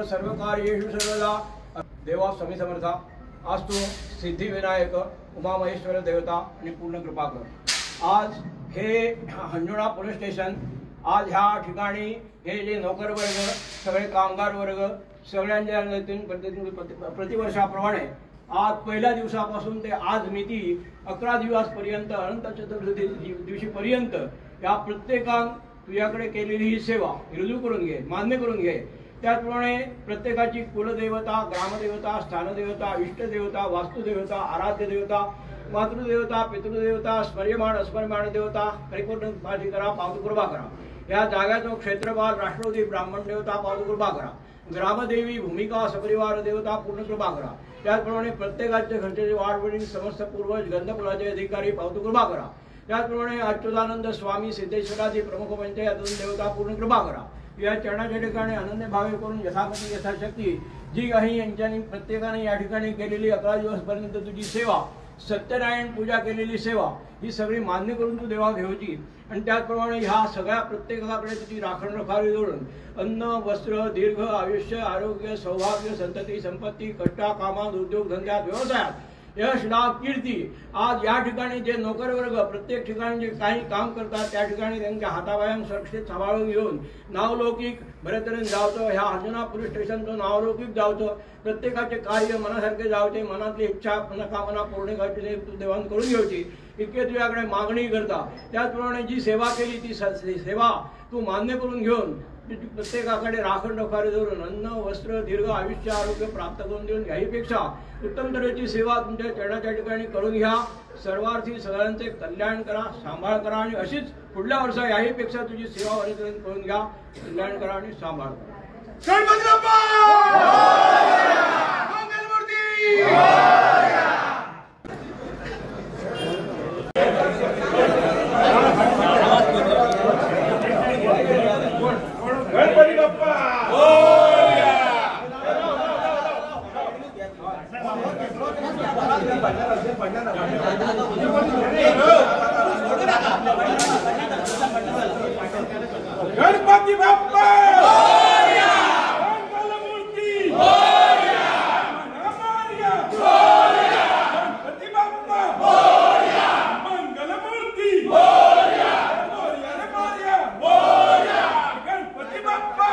सर्वकार्येषु सर्वदा। देवा स्वामी समर्था। आज तो सिद्धिविनायक उमा महेश्वर देवता आणि पूर्ण कृपाकर। आज हे हंजुणा पोलीस स्टेशन, आज ह्या ठिकाणी हे जे नोकर वर्ग, सगळे कामगार वर्ग, सगळ्यांच्या प्रतिवर्षाप्रमाणे आज पहिल्या दिवसापासून ते आज मिती 11 दिवसापर्यंत अनंत चतुर्दशी दिवशीपर्यंत या प्रत्येकान तुझ्याकडे केलेली ही सेवा रुजू करून घे, मान्य करून घे। त्याचप्रमाणे प्रत्येकाची कुलदेवता, ग्रामदेवता, स्थानदेवता, इष्टदेवता, वास्तुदेवता, आराध्य देवता, मातृदेवता, पितृदेवता, स्मर्यमाण अस्मर्यमाण देवता परिपूर्ण माझी करा, पावतकृपा करा। या जाग्याचं क्षेत्रफळ राष्ट्रपती ब्राह्मण देवता पावतकृपा करा। ग्रामदेवी भूमिका सपरिवार देवता पूर्ण कृपा करा। त्याचप्रमाणे प्रत्येकाच्या घरचे वाढवडील समस्त पूर्वज गंधकुलाचे अधिकारी पावतकृपा करा। त्याचप्रमाणे अच्युतानंद स्वामी सिद्धेश्वराची प्रमुख पंचायतून देवता पूर्ण कृपा करा। या चरणाच्या ठिकाणी अनन्य भावे करून यथामती यथाशक्ती जी काही यांच्यानी प्रत्येकाने या ठिकाणी केलेली 11 दिवसपर्यंत तुझी सेवा, सत्यनारायण पूजा केलेली सेवा ही सगळी मान्य करून तू देवा घेऊची। आणि त्याचप्रमाणे ह्या सगळ्या प्रत्येकाकडे तुझी राखण रखावी जोडून अन्न, वस्त्र, दीर्घ आयुष्य, आरोग्य, सौभाग्य, संतती, संपत्ती, कष्टा, कामात, उद्योग धंद्यात, व्यवसायात यश, लाभ, कीर्ती। आज या ठिकाणी जे नोकर वर्ग प्रत्येक ठिकाणी जे काही काम करतात त्या ठिकाणी त्यांच्या हाताबायां सुरक्षित सांभाळून घेऊन नावलौकिक बरेतरेन जावचं, ह्या हंजुणा पोलीस स्टेशनचं नावलौकिक जावचं, प्रत्येकाचे कार्य मनासारखे जावचे, मनातली इच्छा मनोकामना पूर्ण करण्याची तू देवाण करून घ्यायची इतके तुझ्याकडे मागणी करता। त्याचप्रमाणे जी सेवा केली ती सेवा तू मान्य करून घेऊन प्रत्येकाकडे राखण रखावी धरून अन्न, वस्त्र, दीर्घ आयुष्य, आरोग्य प्राप्त करून देऊन याहीपेक्षा उत्तम तऱ्हेची सेवा तुमच्या चरणाच्या ठिकाणी करून घ्या। सर्वार्थी सगळ्यांचे कल्याण करा, सांभाळ करा आणि अशीच पुढल्या वर्षा याहीपेक्षा तुझी सेवा वरिष्ठांनी करून घ्या, कल्याण करा आणि सांभाळ करा। गणपती बाप्पा मंगलमूर्ती गणपती बाप्पा गणपती बाप्पा मंगलमूर्ती गणपती बाप्पा मंगलमूर्ती गणपती बाप्पा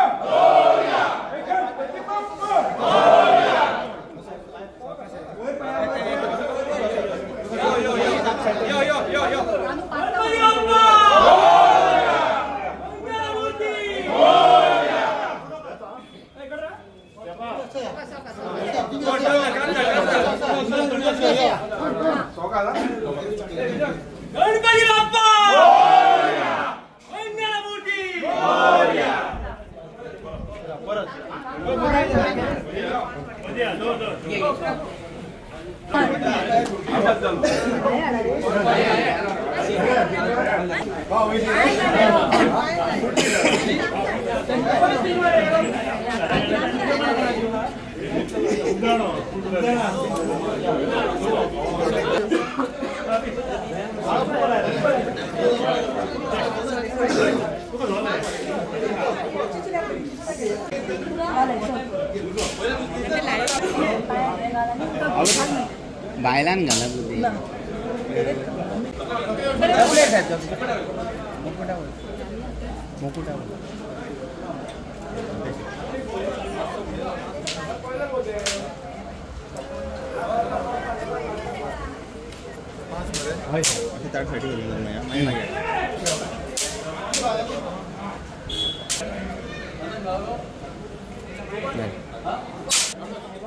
गणपती बाप्पा बायलान घाला बुद्धी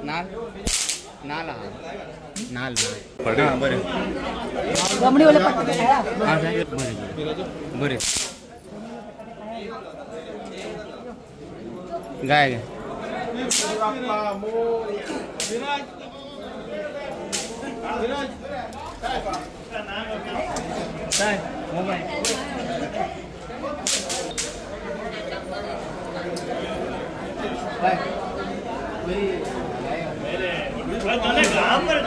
नाल नाल नाल बरे गमडी वाले पत्ते हां साहेब बरे गाय काय मोबाईल काय मेरे काम कर